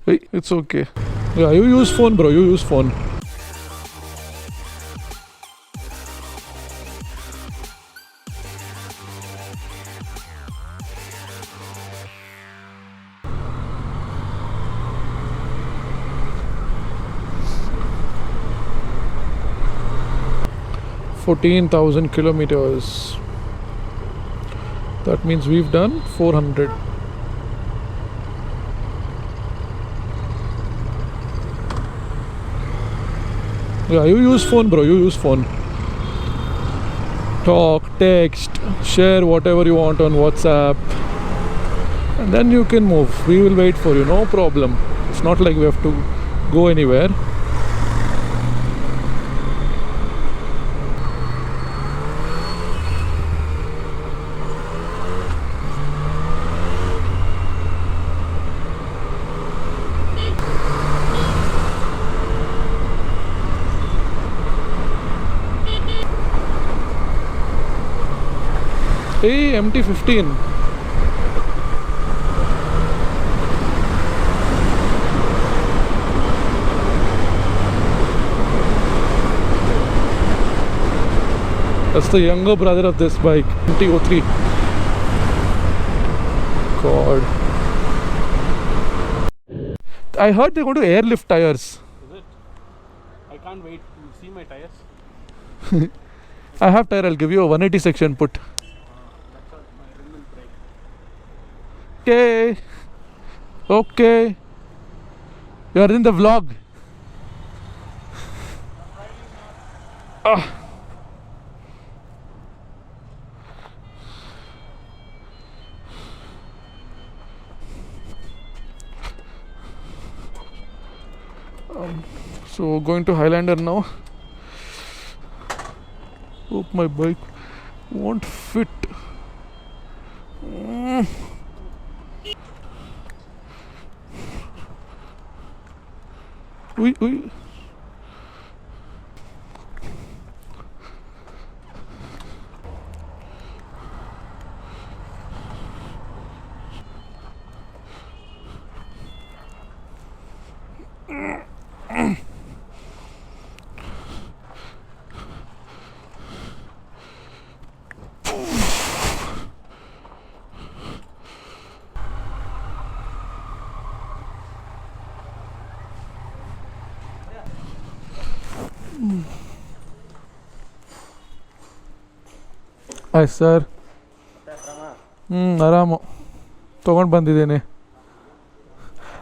Hey, it's okay. Yeah, you use phone, bro. You use phone. $14,000 kilometers. That means we've done 400. Yeah, you use phone, bro. You use phone. Talk, text, share whatever you want on WhatsApp, and then you can move. We will wait for you, no problem. It's not like we have to go anywhere. Hey, MT-15. That's the younger brother of this bike, MT-03. God. I heard they're going to airlift tires. Is it? I can't wait to see my tires. I have tire, I'll give you a 180 section put. That's all, my rim will break. Okay. Okay. You are in the vlog. So going to Highlander now. Hope my bike won't fit. Ui. Hi sir. ಆರಾಮು ತೊಗೊಂಡು ಬಂದಿದ್ದೇನೆ.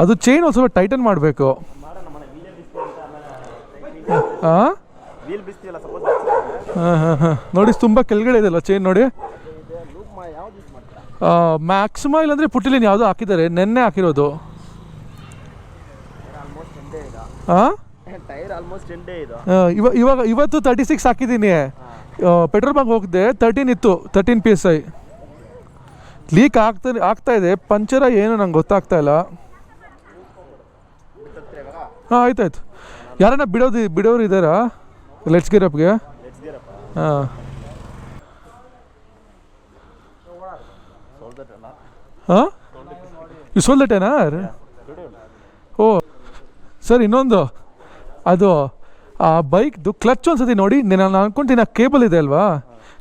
ಅದು chain ಒಂದು ಸ್ವಲ್ಪ tighten ಮಾಡಬೇಕು. ಹಾಂ ನೋಡಿ ತುಂಬ ಕೆಳಗಡೆ ಇದೆಯಲ್ಲ ಚೈನ್ ನೋಡಿ. ಮ್ಯಾಕ್ಸಿಮ ಇಲ್ಲಾಂದರೆ ಪುಟ್ಟಿಲಿನ್ ಯಾವುದೋ ಹಾಕಿದ್ದಾರೆ, ನೆನ್ನೆ ಹಾಕಿರೋದು. ಹಾಂ ಇವತ್ತು 36 ಹಾಕಿದ್ದೀನಿ. ಪೆಟ್ರೋಲ್ ಬಂಕ್ ಹೋಗಿದ್ದೆ 13 ಇತ್ತು, 13 PSI. ಲೀಕ್ ಆಗ್ತಾ ಇದೆ. ಪಂಚರ ಏನು ನಂಗೆ ಗೊತ್ತಾಗ್ತಾ ಇಲ್ಲ. ಹಾಂ ಆಯ್ತಾಯ್ತು. ಯಾರನ್ನ ಬಿಡೋರು ಇದ್ದಾರಾ ಲೆಟ್ಸ್ ಗಿರಪ್ಗೆ? ಹಾಂ ಹಾಂ ಯು ಸೋಲ್ಡ್ ದಟ್ ಏನಾ? ಓ ಸರ್, ಇನ್ನೊಂದು ಅದು ಆ ಬೈಕ್ದು ಕ್ಲಚ್ ಒಂದ್ಸತಿ ನೋಡಿ. ನಾನು ಅನ್ಕೊಂತೀನಿ ಆ ಕೇಬಲ್ ಇದೆ ಅಲ್ವಾ,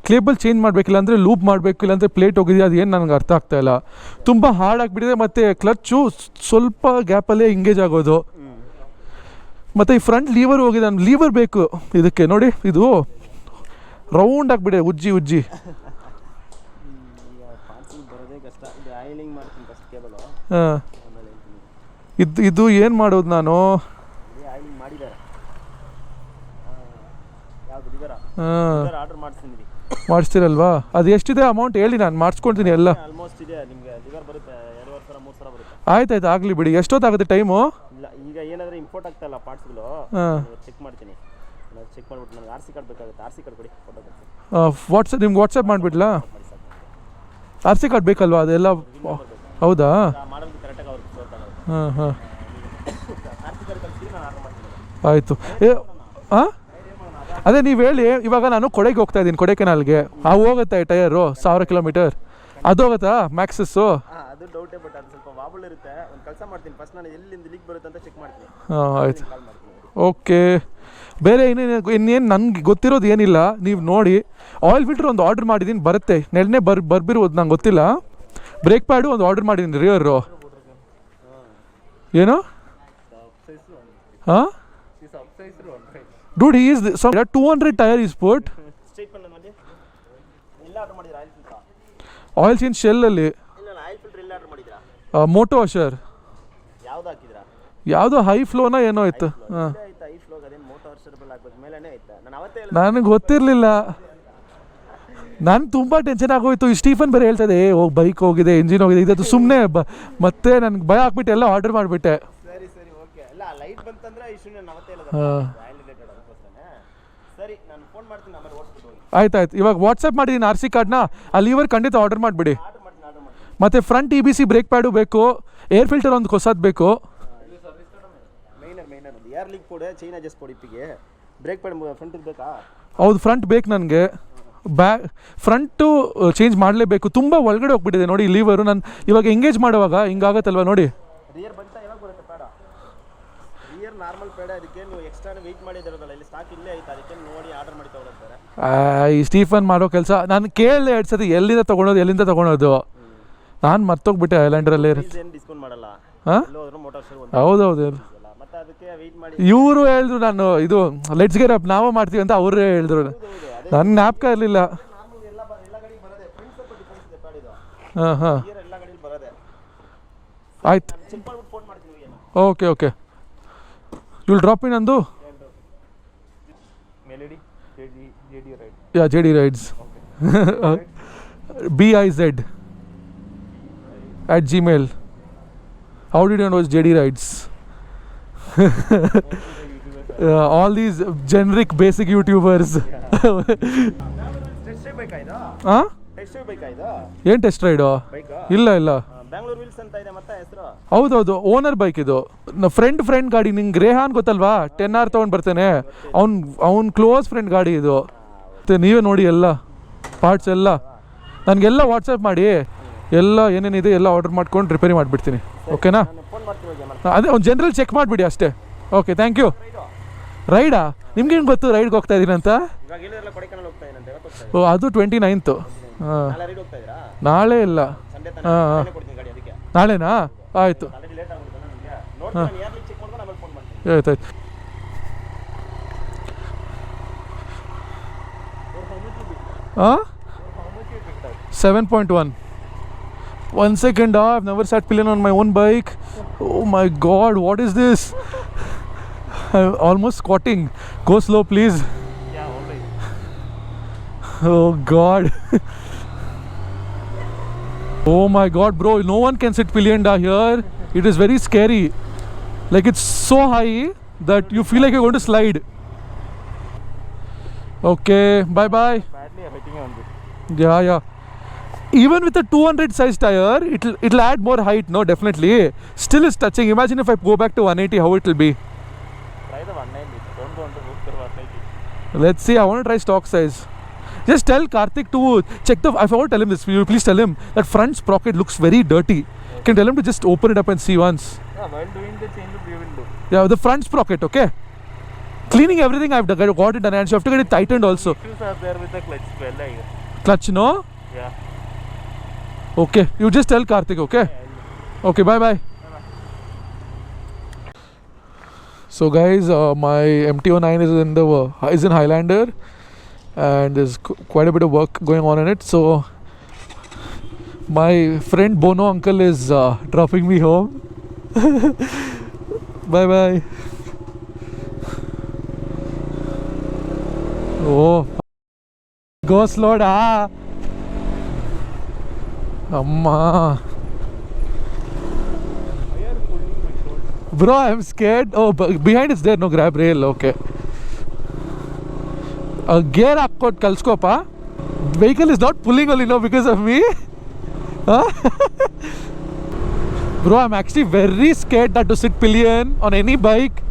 ಕೇಬಲ್ ಚೇಂಜ್ ಮಾಡಬೇಕಿಲ್ಲ ಅಂದರೆ ಲೂಪ್ ಮಾಡಬೇಕು, ಇಲ್ಲಾಂದರೆ ಪ್ಲೇಟ್ ಹೋಗಿದೆಯಾ, ಅದು ಏನು ನನಗೆ ಅರ್ಥ ಆಗ್ತಾ ಇಲ್ಲ. ತುಂಬ ಹಾರ್ಡ್ ಆಗಿಬಿಟ್ಟಿದೆ ಮತ್ತು ಕ್ಲಚ್ಚು ಸ್ವಲ್ಪ ಗ್ಯಾಪಲ್ಲೇ ಇಂಗೇಜ್ ಆಗೋದು. ಮತ್ತು ಈ ಫ್ರಂಟ್ ಲೀವರ್ ಹೋಗಿದೆ. ನಾನು ಲೀವರ್ ಬೇಕು ಇದಕ್ಕೆ ನೋಡಿ, ಇದು ರೌಂಡ್ ಆಗಿಬಿಡೆ ಉಜ್ಜಿ. ಹಾಂ ಇದು ಏನು ಮಾಡೋದು ನಾನು? ಮಾಡಿಸ್ತೀರಲ್ವಾ? ಅದು ಎಷ್ಟಿದೆ ಅಮೌಂಟ್ ಹೇಳಿ, ನಾನು ಮಾಡಿಸ್ಕೊಳ್ತೀನಿ ಎಲ್ಲ. ಆಯ್ತಾಯ್ತು, ಆಗಲಿ ಬಿಡಿ. ಎಷ್ಟೊತ್ತಾಗುತ್ತೆ ಟೈಮು? ಈಗ ಏನಾದರೂ ಇಂಪೋರ್ಟ್ ಆಗ್ತಾ ಇಲ್ಲ ಪಾರ್ಟ್ಸ್ಗಳು, ಚೆಕ್ ಮಾಡ್ತೀನಿ. ಚೆಕ್ ಮಾಡಿಬಿಟ್ಟು ನನಗೆ RC ಕಾರ್ಡ್ ಬೇಕಾಗುತ್ತೆ. RC ಕಾರ್ಡ್ ಕೊಡಿ, ಫೋಟೋ ನಿಮ್ಗೆ ವಾಟ್ಸಪ್ ಮಾಡಿಬಿಡ್ಲಾ? RC ಕಾರ್ಡ್ ಬೇಕಲ್ವಾ ಅದೆಲ್ಲ? ಹೌದಾ? ಹಾಂ ಆಯಿತು. ಹಾಂ ಅದೇ ನೀವು ಹೇಳಿ, ಇವಾಗ ನಾನು ಕೊಡೆಗೆ ಹೋಗ್ತಾ ಇದ್ದೀನಿ, ಕೊಡೆಕೆನಾಲ್ಗೆ. ಹೋಗುತ್ತೆ ಟೈರು 1000 ಕಿಲೋಮೀಟರ್, ಅದು ಹೋಗುತ್ತಾ ಮ್ಯಾಕ್ಸಸ್ಸು? ಅದು ಡೌಟೇ, ಬಟ್ ಅದು ಸ್ವಲ್ಪ ವಾಬಲ್ ಇರುತ್ತೆ. ಒಂದು ಕೆಲಸ ಮಾಡ್ತೀನಿ, ಫಸ್ಟ್ ನಾನು ಎಲ್ಲಿಂದ ಲೀಕ್ ಬರುತ್ತೆ ಅಂತ ಚೆಕ್ ಮಾಡ್ತೀನಿ. ಹಾಂ ಆಯ್ತು, ಕಾಲ್ ಮಾಡ್ತೀನಿ. ಓಕೆ. ಬೇರೆ ಇನ್ನೇನು ನನಗೆ ಗೊತ್ತಿರೋದು ಏನಿಲ್ಲ, ನೀವು ನೋಡಿ. ಆಯಿಲ್ ಫಿಲ್ಟರ್ ಒಂದು ಆರ್ಡ್ರ್ ಮಾಡಿದ್ದೀನಿ, ಬರುತ್ತೆ. ನೆನ್ನೆ ಬರ್ಬಿರೋದು ನಂಗೆ ಗೊತ್ತಿಲ್ಲ. ಬ್ರೇಕ್ ಪ್ಯಾಡು ಒಂದು ಆರ್ಡ್ರ್ ಮಾಡಿದ್ದೀನಿ, ರಿಯರು. ಏನು? ಹಾಂ dude, he is 200 tyre is put. Straight ಮಾಡಿ ಎಲ್ಲ ಆರ್ಡರ್ ಮಾಡಿದ್ರಾ? ಆಯಿಲ್ ಫಿಲ್ಟರ್, ಆಯಿಲ್ ಚೇಂಜ್ ಶೆಲ್ಲಲ್ಲಿ. ಇಲ್ಲ ಆಯಿಲ್ ಫಿಲ್ಟರ್ ಎಲ್ಲ ಆರ್ಡರ್ ಮಾಡಿದ್ರಾ? ಮೋಟೋ ವಾಷರ್ ಯಾವ್ದು ಹಾಕಿದ್ರಾ? ಯಾವುದೋ ಹೈ ಫ್ಲೋನ ಏನೋ ಇತ್ತು. ಹಾಂ, ಆಯ್ತಾ ಐ ಫ್ಲೋಗ್ ಅದೇನು ಮೋಟೋ ವರ್ಷಬಲ್ ಆಗ್ಬೇಕು ಮೇಲೇನೆ ಆಯ್ತಾ? ನಾನು ಅವತ್ತೇ ನನಗೆ ಗೊತ್ತಿರಲಿಲ್ಲ. ನಾನು ತುಂಬ ಟೆನ್ಷನ್ ಆಗೋಯ್ತು. ಈ ಸ್ಟೀಫನ್ ಬೇರೆ ಹೇಳ್ತದೆ, ಹೋಗಿ ಬೈಕ್ ಹೋಗಿದೆ, ಇಂಜಿನ್ ಹೋಗಿದೆ, ಇದು ಸುಮ್ಮನೆ ಮತ್ತೆ ನನಗೆ ಭಯ ಆಗ್ಬಿಟ್ಟು ಎಲ್ಲ ಆರ್ಡರ್ ಮಾಡಿಬಿಟ್ಟೆ. ಸರಿ ಸರಿ ಓಕೆ. ಅಲ್ಲ ಲೈಟ್ ಬಂತಂದ್ರೆ ಇಶ್ಯೂ ನಾನು ಅವತ್ತೇ ಹೇಳೋದು ಆಯಿಲ್ ರಿಲೇಟೆಡ್, ಅದಕ್ಕೋಸ್ಕರನೇ. ಸರಿ, ನಾನು ಫೋನ್ ಮಾಡ್ತೀನಿ, ಆಮೇಲೆ ಓಡಿಸ್ಬಿಟ್ಟು ಹೋಗಿ. ಆಯ್ತು. ಇವಾಗ ವಾಟ್ಸಪ್ ಮಾಡಿದ್ದೀನಿ RC ಕಾರ್ಡ್ನ, ಅಲ್ಲಿ ಇವರು ಖಂಡಿತ ಆರ್ಡರ್ ಮಾಡಿಬಿಡಿ. ಆರ್ಡರ್ ಮಾಡ್ತೀನಿ. ಮತ್ತು ಫ್ರಂಟ್ EBC ಬ್ರೇಕ್ ಪ್ಯಾಡು ಬೇಕು, ಏರ್ ಫಿಲ್ಟರ್ ಒಂದು ಹೊಸದು ಬೇಕು. ಮೈನರ್ ಒಂದು ಏರ್ ಲೀಕ್ ಕೊಡೆ, ಚೈನ್ ಅಡ್ಜಸ್ಟ್ ಕೊಡಿ. ಇಪ್ಪಿಗೆ ಬ್ರೇಕ್ ಪ್ಯಾಡ್ ಫ್ರಂಟ್ ಬೇಕಾ? ಹೌದು, ಫ್ರಂಟ್ ಬೇಕು ನನಗೆ. ಫ್ರಂಟು ಚೇಂಜ್ ಮಾಡಲೇಬೇಕು. ತುಂಬ ಒಳಗಡೆ ಹೋಗ್ಬಿಟ್ಟಿದೆ ನೋಡಿ ಲೀವರು. ನಾನು ಇವಾಗ ಎಂಗೇಜ್ ಮಾಡುವಾಗ ಹಿಂಗಾಗತ್ತಲ್ವ ನೋಡಿ. ರಿಯರ್ ಬಂತ ಯಾವಾಗ ಬರುತ್ತೆ ಪ್ಯಾಡ? ರಿಯರ್ ನಾರ್ಮಲ್ ಪ್ಯಾಡ, ಅದಕ್ಕೆ ನೀವು ಎಕ್ಸ್ಟ್ರಾ ವೆಯ್ಟ್ ಮಾಡಿದಿರೋದಲ್ಲ, ಇಲ್ಲಿ ಸ್ಟಾಕ್ ಇಲ್ಲೇ ಐತೆ, ಅದಕ್ಕೆ ನೋಡಿ ಆರ್ಡರ್ ಮಾಡಿ ತಗೊಳ್ತಾರೆ. ಈ ಸ್ಟೀಫನ್ ಮಾಡೋ ಕೆಲಸ ನಾನು ಕೇಳಲೆ 2 ಸತಿ, ಎಲ್ಲಿಂದ ತೊಗೊಳೋದು. ನಾನು ಮರ್ತೋಗ್ಬಿಟ್ಟೆ ಐಲ್ಯಾಂಡ್ರಲ್ಲಿ. ಏನು ಡಿಸ್ಕೌಂಟ್ ಮಾಡಲ್ಲ. ಹಾಂ, ಮೋಟಾರ್ ಶೋ ಹೌದೌದು. ಮತ್ತೆ ಅದಕ್ಕೆ ವೆಯ್ಟ್ ಮಾಡಿ. ಇವರು ಹೇಳಿದ್ರು, ನಾನು ಇದು ಲೆಟ್ಸ್ ಗೆಟ್ ಅಪ್ ನಾವು ಮಾಡ್ತೀವಿ ಅಂತ ಅವರೇ ಹೇಳಿದ್ರು. ನನ್ನ ಜ್ಞಾಪಕ ಇರಲಿಲ್ಲ. ಹಾಂ ಹಾಂ, ಆಯ್ತು. ಓಕೆ ಓಕೆ, ಯುಲ್ ಡ್ರಾಪ್ ಇನ್ ಅಂದು. ಯಾ, JD Rides. BIZ@gmail. How did you know it's JD Rides? All these generic basic YouTubers. ಹಾಂ, ಏನು ಟೆಸ್ಟ್ ರೈಡು? ಇಲ್ಲ ಬ್ಯಾಂಗ್ಳೂರ್ ವಿಲ್ಸ್ ಅಂತ ಇದೆ ಮತ್ತೆ ಹೆಸರು. ಹೌದೌದು, ಓನರ್ ಬೈಕ್ ಇದು. ಫ್ರೆಂಡ್ ಗಾಡಿ. ನಿಂಗೆ ರೇಹಾನ್ ಗೊತ್ತಲ್ವಾ, 10R ತೊಗೊಂಡು ಬರ್ತೇನೆ, ಅವ್ನ ಕ್ಲೋಸ್ ಫ್ರೆಂಡ್ ಗಾಡಿ ಇದು. ಮತ್ತು ನೀವೇ ನೋಡಿ ಎಲ್ಲ ಪಾರ್ಟ್ಸ್ ಎಲ್ಲ ನನಗೆಲ್ಲ ವಾಟ್ಸಪ್ ಮಾಡಿ, ಎಲ್ಲ ಏನೇನಿದೆ ಎಲ್ಲ ಆರ್ಡರ್ ಮಾಡ್ಕೊಂಡು ರಿಪೇರಿ ಮಾಡಿಬಿಡ್ತೀನಿ. ಓಕೆನಾ? ಅದೇ ಒಂದು ಜನರಲ್ ಚೆಕ್ ಮಾಡಿಬಿಡಿ ಅಷ್ಟೇ. Okay, thank you. ರೈಡಾ? ನಿಮ್ಗೇನು ಗೊತ್ತು ರೈಡ್ಗೆ ಹೋಗ್ತಾ ಇದ್ದೀನಿ ಅಂತ? ಓ, ಅದು 29th. ಹಾಂ, ನಾಳೆ ಇಲ್ಲ. ಹಾಂ ಹಾಂ, ನಾಳೆನಾ? ಆಯಿತು ಆಯ್ತಾಯ್ತು. ಹಾಂ, 7.1. 1 second, I've never sat pillion on my own bike. Oh my god, what is this? I'm almost squatting. Go slow please. Yeah, all right. Oh god. Oh my god, bro, no one can sit pillion here. It is very scary. Like, it's so high that you feel like you're going to slide. Okay, bye bye. Badly hitting on this. Yeah. Even with a 200 size tire, it'll add more height, no, definitely. Still is touching. Imagine if I go back to 180, how it will be. Try the 190. Don't go on to book the 190. Let's see. I want to try stock size. Just tell Karthik to check the. I forgot to tell him this. You please tell him that front sprocket looks very dirty. Okay. Can tell him to just open it up and see once. Yeah, while doing the change, we will do. Yeah, the front sprocket. Okay. Cleaning everything I've got it done, and so you have to get it tightened also. Issues are there with the clutch well, I guess. Clutch, no? Yeah. Okay. You just tell Karthik. Okay. Yeah, Okay. Bye bye. So guys, my MT-09 is in Highlander, and there's quite a bit of work going on in it. So my friend Bono uncle is dropping me home. Bye bye. Oh, go slow da. Amma. Bro, I'm scared. Oh, behind is there no grab rail. Okay. Gear hakkot kalskopa. Vehicle is not pulling only now because of me. Huh? Bro, I'm actually very scared that to sit pillion on any bike.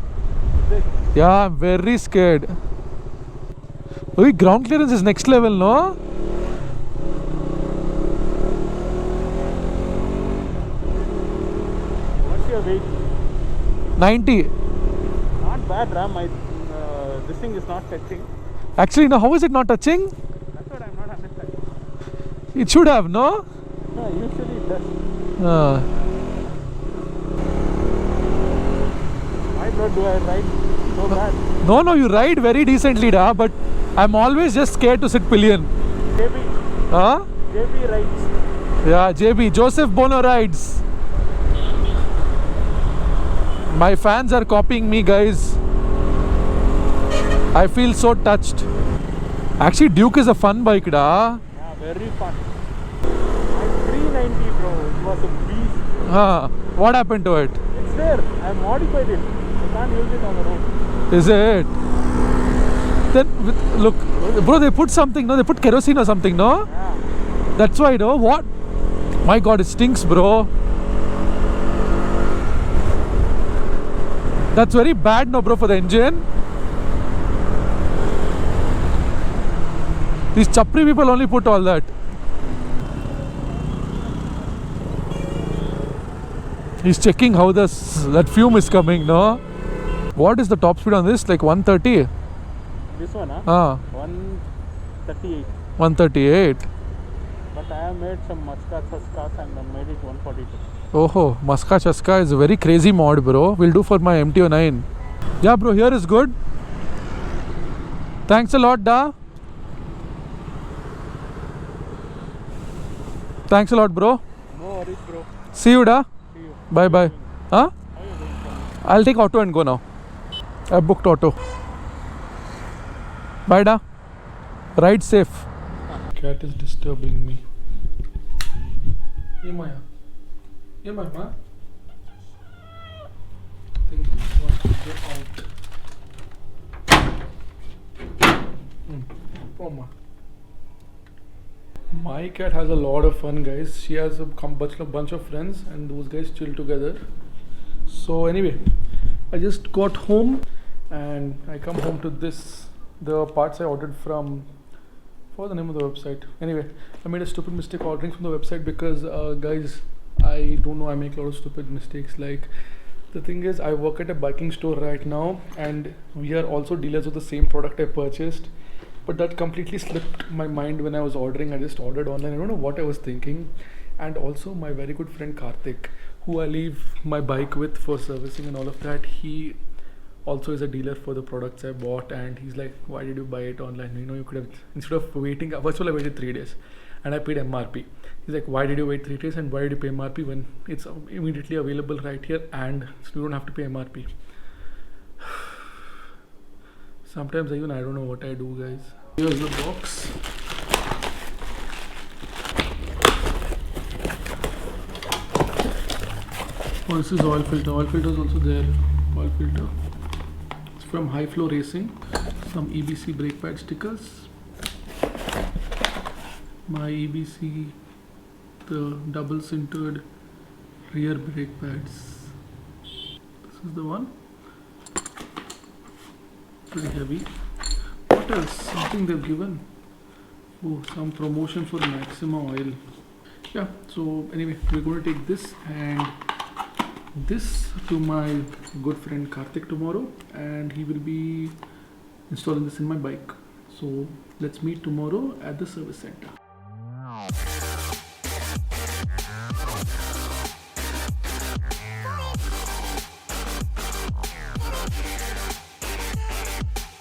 Yeah, I'm very scared. Oh, ground clearance is next level, no? What's your weight? 90. Not bad, Ram. This thing is not touching. Actually, no, how is it not touching? That's what I'm not understanding. It should have, no? No, usually it does. Why do I ride so bad? No, you ride very decently, da, but I'm always just scared to sit pillion. JB. Huh? JB rides. Yeah, JB, Joseph Bono rides. My fans are copying me, guys. I feel so touched. Actually, Duke is a fun bike, da. Yeah, very fun. My 390, bro. It was a beast. What happened to it? It's there. I modified it. I can't use it on the road. Is it? Then, look, bro, they put something, no? They put kerosene or something, no? Yeah. That's why, no? What? My God, it stinks, bro. That's very bad, no, bro, for the engine. These Chapri people only put all that. He's checking how that fume is coming, no? What is the top speed on this? Like 130? This one, huh? 138. 138. But I have made some Muscat Chaskas and I made it 142. Oh, Muscat Chaska is a very crazy mod, bro. We'll do for my MT09. Yeah, bro, here is good. Thanks a lot, da. Thanks a lot, bro. No worries, bro. See you, da. See you. Bye bye. Huh? How are you doing? I'll take auto and go now. I booked auto. Bye, da. Ride safe. Cat is disturbing me. Hey, Maya. Hey, Maya. I think he wants to get out. Oh, ma. My cat has a lot of fun, guys. She has a bunch of friends and those guys chill together. So anyway, I just got home and I come home to the parts I ordered from, for the name of the website. Anyway, I made a stupid mistake ordering from the website because guys, I don't know, I make a lot of stupid mistakes. Like, the thing is, I work at a biking store right now and we are also dealers of the same product I purchased. But that completely slipped my mind when I was ordering. I just ordered online. I don't know what I was thinking. And also my very good friend Karthik, who I leave my bike with for servicing and all of that, he also is a dealer for the products I bought. And he's like, why did you buy it online? You know, you could have, instead of waiting, first of all I waited 3 days and I paid MRP. He's like, why did you wait 3 days and why did you pay MRP when it's immediately available right here and you don't have to pay MRP? Sometimes even I don't know what I do, guys. Here's the box. Oh, this is oil filter. Oil filter is also there. Oil filter. It's from High Flow Racing. Some EBC brake pad stickers. My EBC, the double sintered rear brake pads. This is the one. Pretty heavy. What else? Something they've given. Oh, some promotion for Maxima oil. Yeah, so anyway, we're going to take this and this to my good friend Karthik tomorrow, and he will be installing this in my bike. So let's meet tomorrow at the service center.